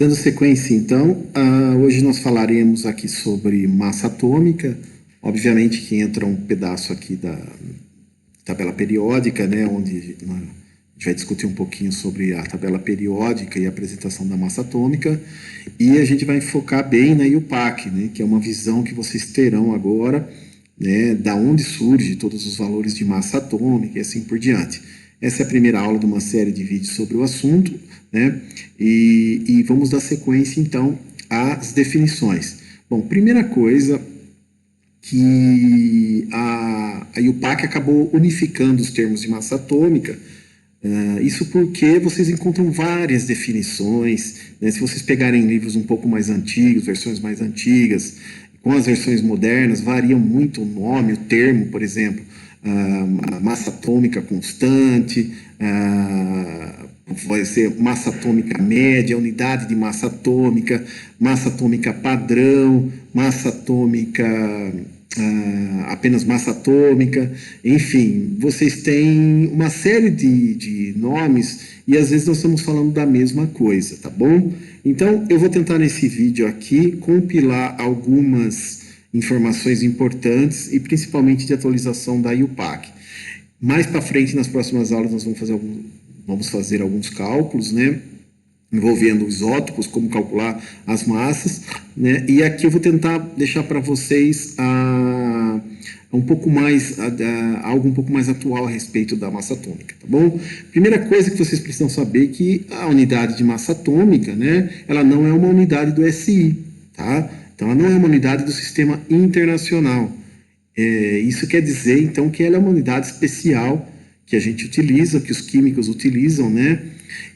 Dando sequência, então, hoje nós falaremos aqui sobre massa atômica. Obviamente que entra um pedaço aqui da tabela periódica, né, onde a gente vai discutir um pouquinho sobre a tabela periódica e a apresentação da massa atômica. E a gente vai focar bem na IUPAC, né, que é uma visão que vocês terão agora, né, da onde surge todos os valores de massa atômica e assim por diante. Essa é a primeira aula de uma série de vídeos sobre o assunto, né? E vamos dar sequência, então, às definições. Bom, primeira coisa que a IUPAC acabou unificando os termos de massa atômica, isso porque vocês encontram várias definições, né? Se vocês pegarem livros um pouco mais antigos, versões mais antigas, com as versões modernas, variam muito o nome, o termo, por exemplo, a massa atômica constante, vai ser massa atômica média, unidade de massa atômica padrão, massa atômica, apenas massa atômica, enfim, vocês têm uma série de nomes e às vezes nós estamos falando da mesma coisa, tá bom? Então eu vou tentar nesse vídeo aqui compilar algumas informações importantes e principalmente de atualização da IUPAC. Mais para frente, nas próximas aulas, nós vamos fazer alguns cálculos, né, envolvendo isótopos, como calcular as massas, né, e aqui eu vou tentar deixar para vocês algo um pouco mais atual a respeito da massa atômica, tá bom? Primeira coisa que vocês precisam saber é que a unidade de massa atômica, né, ela não é uma unidade do SI, tá? Então, ela não é uma unidade do sistema internacional. Isso quer dizer, então, que ela é uma unidade especial que a gente utiliza, que os químicos utilizam, né?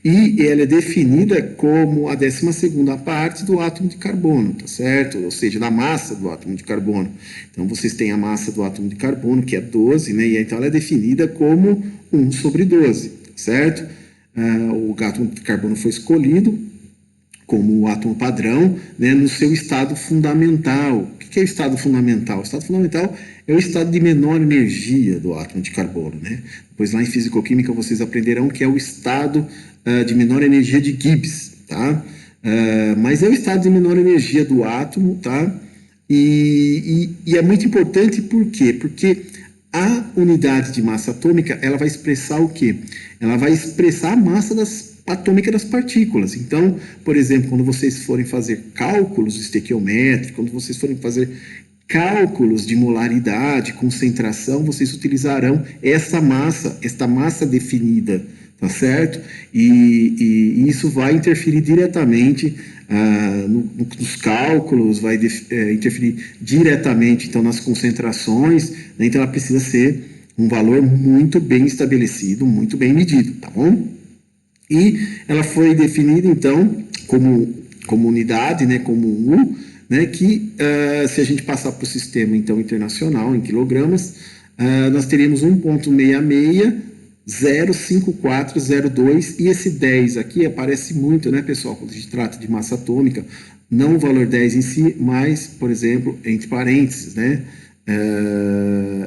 E ela é definida como a 12ª parte do átomo de carbono, tá certo? Ou seja, da massa do átomo de carbono. Então, vocês têm a massa do átomo de carbono, que é 12, né? E então ela é definida como 1/12, tá certo? O átomo de carbono foi escolhido como o átomo padrão, né, no seu estado fundamental. O que é o estado fundamental? O estado fundamental é o estado de menor energia do átomo de carbono, né? Depois lá em fisicoquímica vocês aprenderão que é o estado de menor energia de Gibbs, tá? Mas é o estado de menor energia do átomo, tá? E é muito importante por quê? Porque a unidade de massa atômica, ela vai expressar o quê? Ela vai expressar a massa atômica das partículas. Então, por exemplo, quando vocês forem fazer cálculos estequiométricos, quando vocês forem fazer cálculos de molaridade, concentração, vocês utilizarão esta massa definida, tá certo? E isso vai interferir diretamente nos cálculos, vai interferir diretamente, então, nas concentrações, né? Então ela precisa ser um valor muito bem estabelecido, muito bem medido, tá bom? E ela foi definida, então, como unidade, né, como U, né, que se a gente passar para o sistema, então, internacional, em quilogramas, nós teríamos 1,6505402, e esse 10 aqui aparece muito, né, pessoal, quando a gente trata de massa atômica, não o valor 10 em si, mas, por exemplo, entre parênteses, né?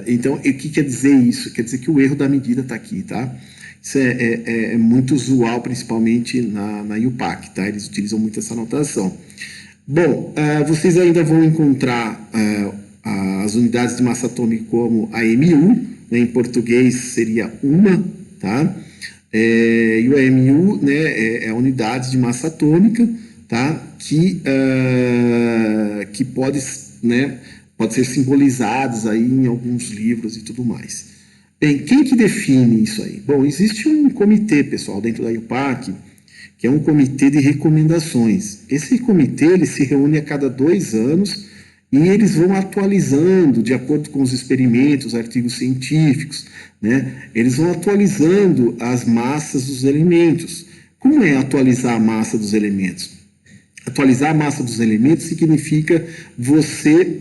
Então, o que quer dizer isso? Quer dizer que o erro da medida está aqui, tá? Isso é muito usual, principalmente na IUPAC, tá? Eles utilizam muito essa notação. Bom, vocês ainda vão encontrar as unidades de massa atômica como a MU, né? Em português seria uma, tá? E o MU, né, é a unidade de massa atômica, tá? Que pode, né, pode ser simbolizadas aí em alguns livros e tudo mais. Bem, quem que define isso aí? Bom, existe um comitê, pessoal, dentro da IUPAC, que é um comitê de recomendações. Esse comitê ele se reúne a cada 2 anos e eles vão atualizando, de acordo com os experimentos, artigos científicos, né? Eles vão atualizando as massas dos elementos. Como é atualizar a massa dos elementos? Atualizar a massa dos elementos significa você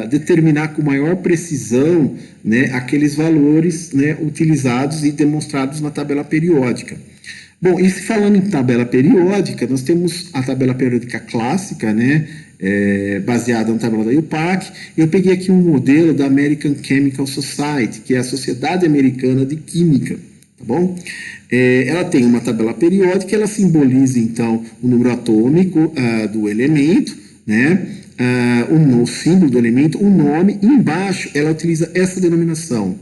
determinar com maior precisão, né, aqueles valores, né, utilizados e demonstrados na tabela periódica. Bom, e se falando em tabela periódica, nós temos a tabela periódica clássica, né, baseada na tabela da IUPAC. Eu peguei aqui um modelo da American Chemical Society, que é a Sociedade Americana de Química, tá bom? Ela tem uma tabela periódica, ela simboliza, então, o número atômico do elemento, né? O símbolo do elemento, o nome, e embaixo ela utiliza essa denominação,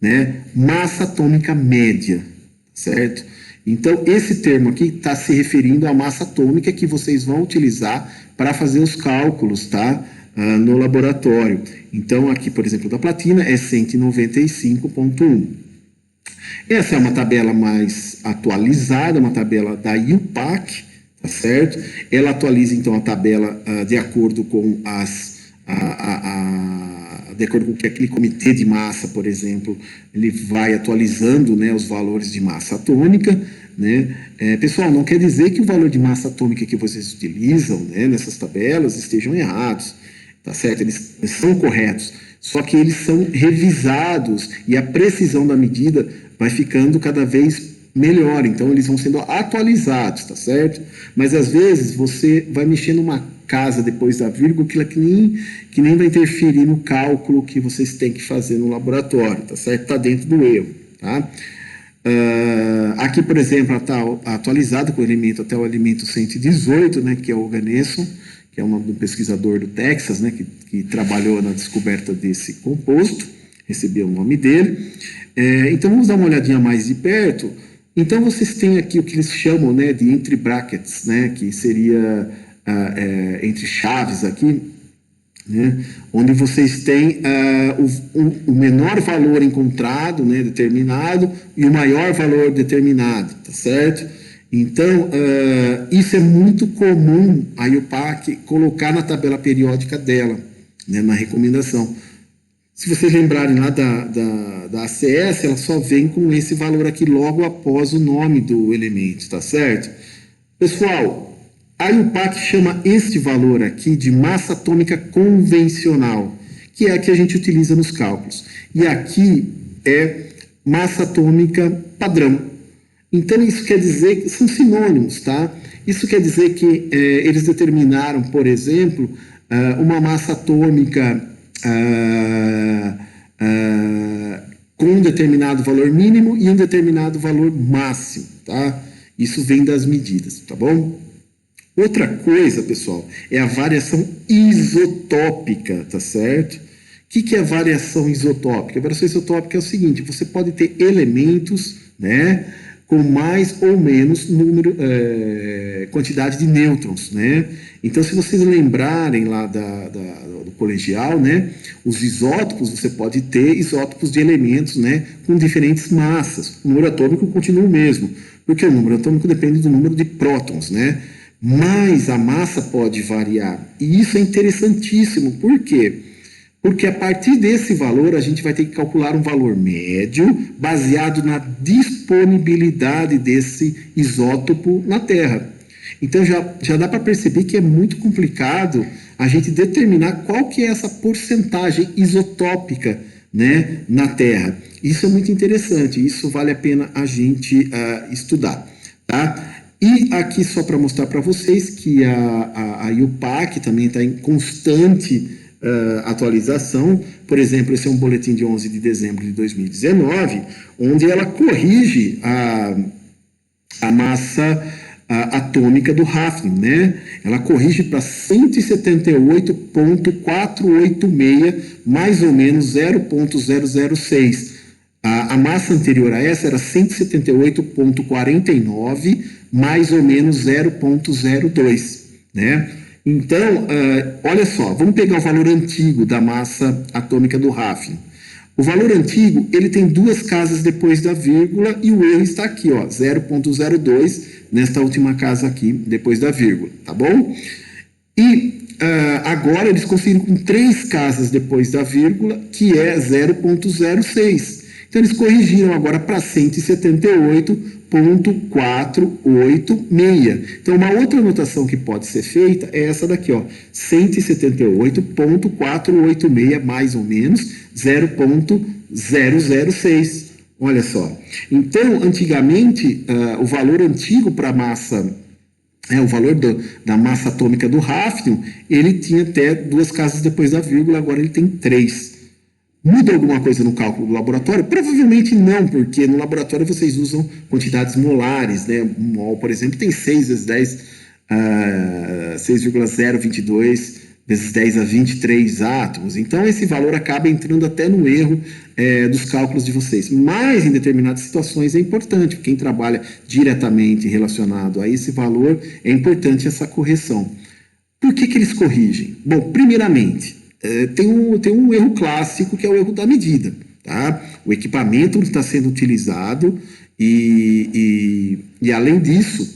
né? Massa atômica média, certo? Então, esse termo aqui está se referindo à massa atômica que vocês vão utilizar para fazer os cálculos, tá? No laboratório. Então, aqui, por exemplo, da platina é 195,1. Essa é uma tabela mais atualizada, uma tabela da IUPAC, tá certo? Ela atualiza, então, a tabela de acordo com de acordo com que aquele comitê de massa, por exemplo, ele vai atualizando, né, os valores de massa atômica, né? Pessoal, não quer dizer que o valor de massa atômica que vocês utilizam, né, nessas tabelas estejam errados, tá certo? Eles são corretos, só que eles são revisados e a precisão da medida vai ficando cada vez melhor, então eles vão sendo atualizados, tá certo? Mas às vezes você vai mexer numa casa depois da vírgula que nem vai interferir no cálculo que vocês têm que fazer no laboratório, tá certo? Está dentro do erro, tá? Aqui, por exemplo, está atualizado com o elemento até o elemento 118, né, que é o Ganeson, que é um pesquisador do Texas, né, que trabalhou na descoberta desse composto, recebeu o nome dele. Então, vamos dar uma olhadinha mais de perto. Então, vocês têm aqui o que eles chamam, né, de entre brackets, né, que seria entre chaves aqui, né, onde vocês têm o menor valor encontrado, né, determinado, e o maior valor determinado, tá certo? Então, isso é muito comum a IUPAC colocar na tabela periódica dela, né, na recomendação. Se vocês lembrarem lá da ACS, ela só vem com esse valor aqui logo após o nome do elemento, tá certo? Pessoal, a IUPAC chama este valor aqui de massa atômica convencional, que é a que a gente utiliza nos cálculos. E aqui é massa atômica padrão. Então, isso quer dizer que são sinônimos, tá? Isso quer dizer que eles determinaram, por exemplo, uma massa atômica com um determinado valor mínimo e um determinado valor máximo, tá? Isso vem das medidas, tá bom? Outra coisa, pessoal, é a variação isotópica, tá certo? O que é a variação isotópica? A variação isotópica é o seguinte: você pode ter elementos, né, com mais ou menos quantidade de nêutrons, né? Então, se vocês lembrarem lá do colegial, né, os isótopos, você pode ter isótopos de elementos, né, com diferentes massas. O número atômico continua o mesmo, porque o número atômico depende do número de prótons, né? Mas a massa pode variar. E isso é interessantíssimo. Por quê? Porque a partir desse valor a gente vai ter que calcular um valor médio baseado na disponibilidade desse isótopo na Terra. Então já dá para perceber que é muito complicado a gente determinar qual que é essa porcentagem isotópica, né, na Terra. Isso é muito interessante, isso vale a pena a gente estudar, tá? E aqui só para mostrar para vocês que a IUPAC também está em constante atualização. Por exemplo, esse é um boletim de 11 de dezembro de 2019, onde ela corrige a massa atômica do hafnium, né? Ela corrige para 178,486, mais ou menos 0,006. A massa anterior a essa era 178,49, mais ou menos 0,02, né? Então, olha só, vamos pegar o valor antigo da massa atômica do hafnium. O valor antigo, ele tem duas casas depois da vírgula e o erro está aqui, ó, 0,02, nesta última casa aqui, depois da vírgula, tá bom? E agora eles conseguiram com três casas depois da vírgula, que é 0,06. Então, eles corrigiram agora para 178,486. Então, uma outra anotação que pode ser feita é essa daqui, ó, 178,486, mais ou menos, 0,006. Olha só. Então, antigamente, o valor antigo para a massa, o valor da massa atômica do hafnium, ele tinha até duas casas depois da vírgula, agora ele tem três. Muda alguma coisa no cálculo do laboratório? Provavelmente não, porque no laboratório vocês usam quantidades molares, né? Um mol, por exemplo, tem 6 vezes 10, 6,022 vezes 10 a 23 átomos. Então, esse valor acaba entrando até no erro dos cálculos de vocês. Mas, em determinadas situações, é importante. Quem trabalha diretamente relacionado a esse valor, é importante essa correção. Por que eles corrigem? Bom, primeiramente, tem um erro clássico, que é o erro da medida. Tá? O equipamento está sendo utilizado e além disso,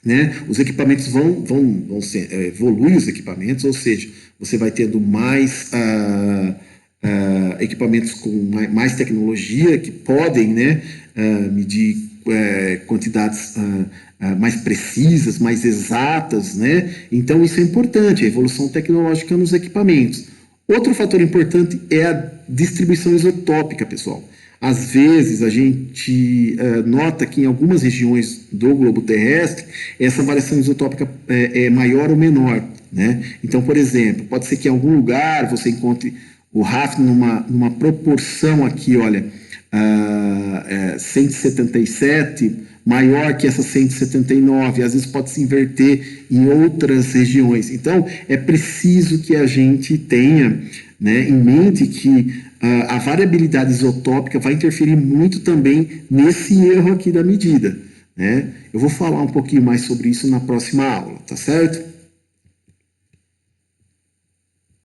né, os equipamentos vão ser, evoluir os equipamentos, ou seja, você vai tendo mais equipamentos com mais tecnologia que podem, né, medir quantidades mais precisas, mais exatas, né? Então isso é importante, a evolução tecnológica nos equipamentos. Outro fator importante é a distribuição isotópica, pessoal. Às vezes a gente nota que em algumas regiões do globo terrestre essa variação isotópica é maior ou menor, né? Então, por exemplo, pode ser que em algum lugar você encontre o hafnium numa proporção aqui, olha, 177 maior que essa 179, às vezes pode se inverter em outras regiões. Então, é preciso que a gente tenha, né, em mente que a variabilidade isotópica vai interferir muito também nesse erro aqui da medida, né? Eu vou falar um pouquinho mais sobre isso na próxima aula, tá certo?